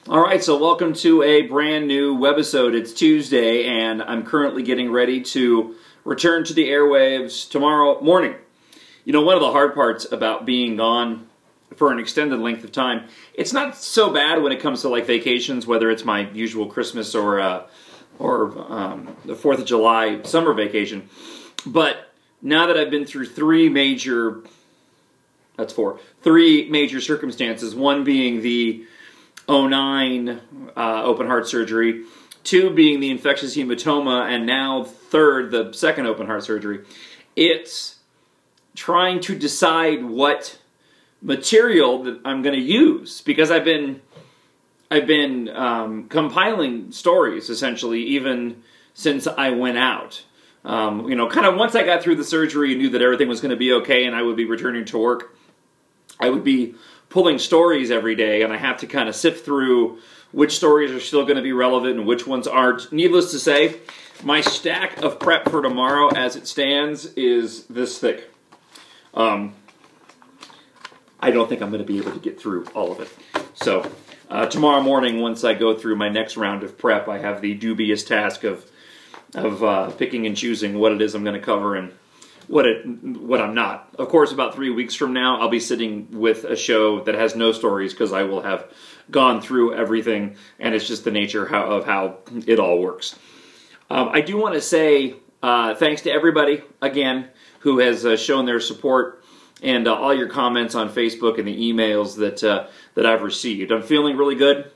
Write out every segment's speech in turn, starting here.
All right, so welcome to a brand new Webisode. It's Tuesday, and I'm currently getting ready to return to the airwaves tomorrow morning. You know, one of the hard parts about being gone for an extended length of time, it's not so bad when it comes to like vacations, whether it's my usual Christmas or the 4th of July summer vacation. But now that I've been through three major circumstances, one being the 2009 open heart surgery, 2 being the infectious hematoma, and now 3rd, the second open heart surgery. It's trying to decide what material that I'm going to use, because I've been compiling stories essentially even since I went out. You know, kind of once I got through the surgery and knew that everything was going to be okay and I would be returning to work, I would be pulling stories every day, and I have to kind of sift through which stories are still going to be relevant and which ones aren't. Needless to say, my stack of prep for tomorrow as it stands is this thick. I don't think I'm going to be able to get through all of it. So tomorrow morning, once I go through my next round of prep, I have the dubious task of picking and choosing what it is I'm going to cover and what I'm not. Of course, about 3 weeks from now, I'll be sitting with a show that has no stories because I will have gone through everything, and it's just the nature of how it all works. I do want to say thanks to everybody, again, who has shown their support and all your comments on Facebook and the emails that I've received. I'm feeling really good.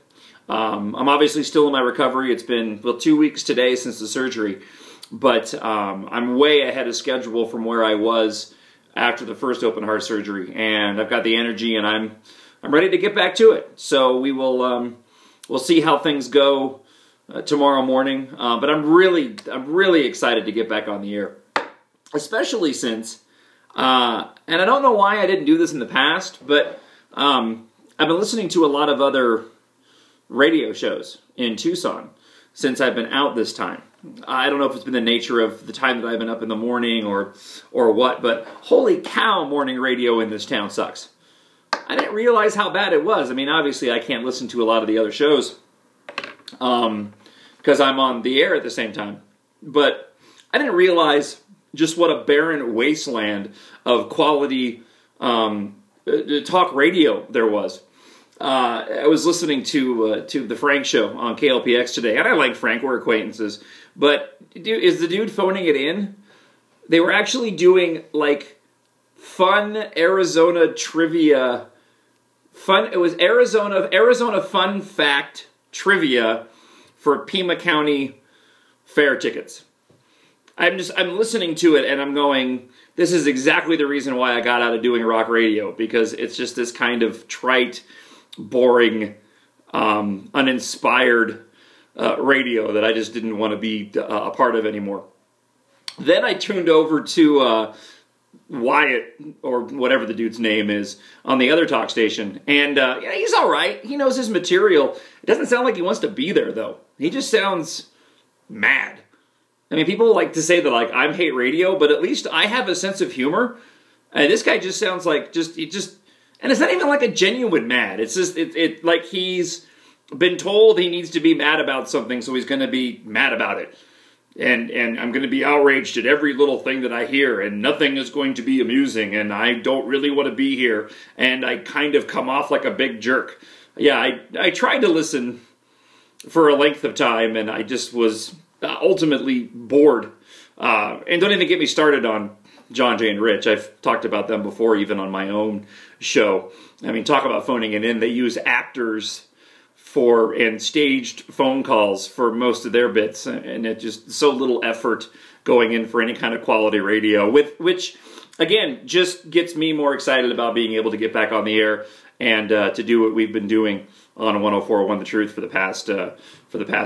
I'm obviously still in my recovery. It's been, well, 2 weeks today since the surgery. But I'm way ahead of schedule from where I was after the first open heart surgery, and I've got the energy, and I'm ready to get back to it. So we will we'll see how things go tomorrow morning. But I'm really excited to get back on the air, especially since and I don't know why I didn't do this in the past, but I've been listening to a lot of other radio shows in Tucson since I've been out this time. I don't know if it's been the nature of the time that I've been up in the morning or what, but holy cow, morning radio in this town sucks. I didn't realize how bad it was. I mean, obviously I can't listen to a lot of the other shows because I'm on the air at the same time, but I didn't realize just what a barren wasteland of quality talk radio there was. I was listening to the Frank show on KLPX today, and I like Frank, we're acquaintances, but is the dude phoning it in? They were actually doing like fun Arizona trivia, it was Arizona fun fact trivia for Pima County fair tickets. I'm listening to it and I'm going, this is exactly the reason why I got out of doing rock radio, because it's just this kind of trite, boring, uninspired radio that I just didn't want to be a part of anymore. Then I tuned over to Wyatt, or whatever the dude's name is, on the other talk station, and yeah, he's all right. He knows his material. It doesn't sound like he wants to be there, though. He just sounds mad. I mean, people like to say that like I hate radio, but at least I have a sense of humor. And this guy just sounds like and it's not even like a genuine mad. It's just it like he's been told he needs to be mad about something, so he's going to be mad about it. And I'm going to be outraged at every little thing that I hear, and nothing is going to be amusing, and I don't really want to be here, and I kind of come off like a big jerk. Yeah, I tried to listen for a length of time, and I just was ultimately bored. And don't even get me started on John, Jay, and Rich. I've talked about them before, even on my own show. I mean, talk about phoning it in. They use actors and staged phone calls for most of their bits, and it just so little effort going in for any kind of quality radio, which again just gets me more excited about being able to get back on the air and to do what we've been doing on 104.1 The Truth for the past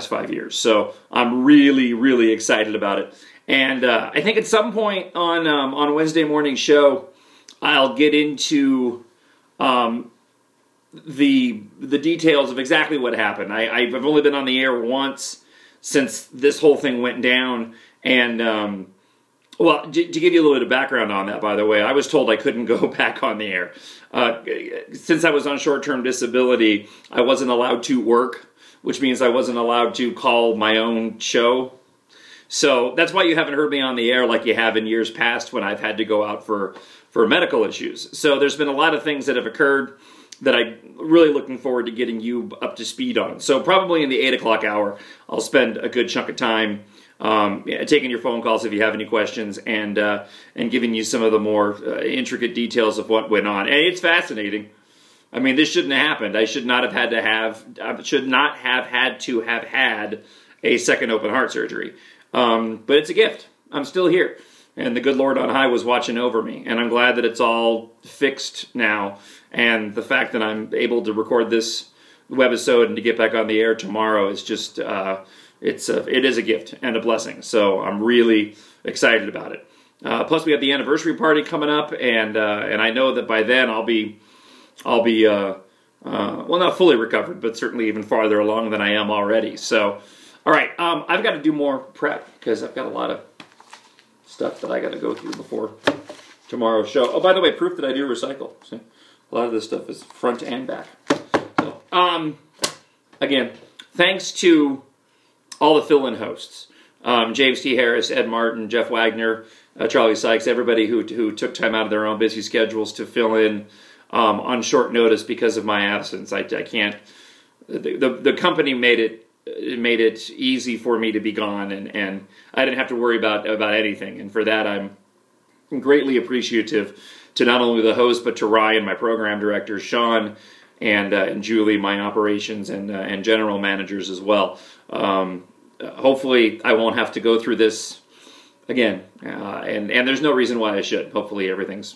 5 years. So I'm really excited about it. And I think at some point on Wednesday morning show, I'll get into the details of exactly what happened. I've only been on the air once since this whole thing went down, and Well, to give you a little bit of background on that, by the way, I was told I couldn't go back on the air. Since I was on short-term disability, I wasn't allowed to work, which means I wasn't allowed to call my own show. So that's why you haven't heard me on the air like you have in years past when I've had to go out for medical issues. So there's been a lot of things that have occurred that I'm really looking forward to getting you up to speed on. So probably in the 8 o'clock hour, I'll spend a good chunk of time taking your phone calls if you have any questions, and giving you some of the more intricate details of what went on. And it's fascinating. I mean, this shouldn't have happened. I should not have had to have had a second open heart surgery. But it's a gift. I'm still here. And the good Lord on high was watching over me. And I'm glad that it's all fixed now. And the fact that I'm able to record this webisode and to get back on the air tomorrow is just, it is a gift and a blessing. So I'm really excited about it. Plus we have the anniversary party coming up, and I know that by then I'll be well, not fully recovered, but certainly even farther along than I am already. So, all right, I've got to do more prep because I've got a lot of stuff that I got to go through before tomorrow's show. Oh, by the way, proof that I do recycle. See? A lot of this stuff is front and back. So, again, thanks to all the fill-in hosts. James T. Harris, Ed Martin, Jeff Wagner, Charlie Sykes, everybody who took time out of their own busy schedules to fill in on short notice because of my absence. I can't. The company made it easy for me to be gone, and I didn't have to worry about anything. And for that, I'm greatly appreciative to not only the host, but to Ryan, my program director, Sean, and Julie, my operations and general managers as well. Hopefully, I won't have to go through this again, and there's no reason why I should. Hopefully, everything's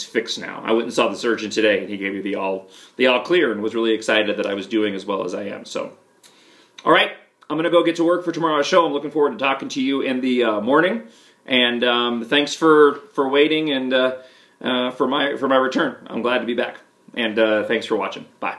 fixed now. I went and saw the surgeon today, and he gave me the all clear, and was really excited that I was doing as well as I am. So, all right, I'm gonna go get to work for tomorrow's show. I'm looking forward to talking to you in the morning, and thanks for waiting and for my return. I'm glad to be back, and thanks for watching. Bye.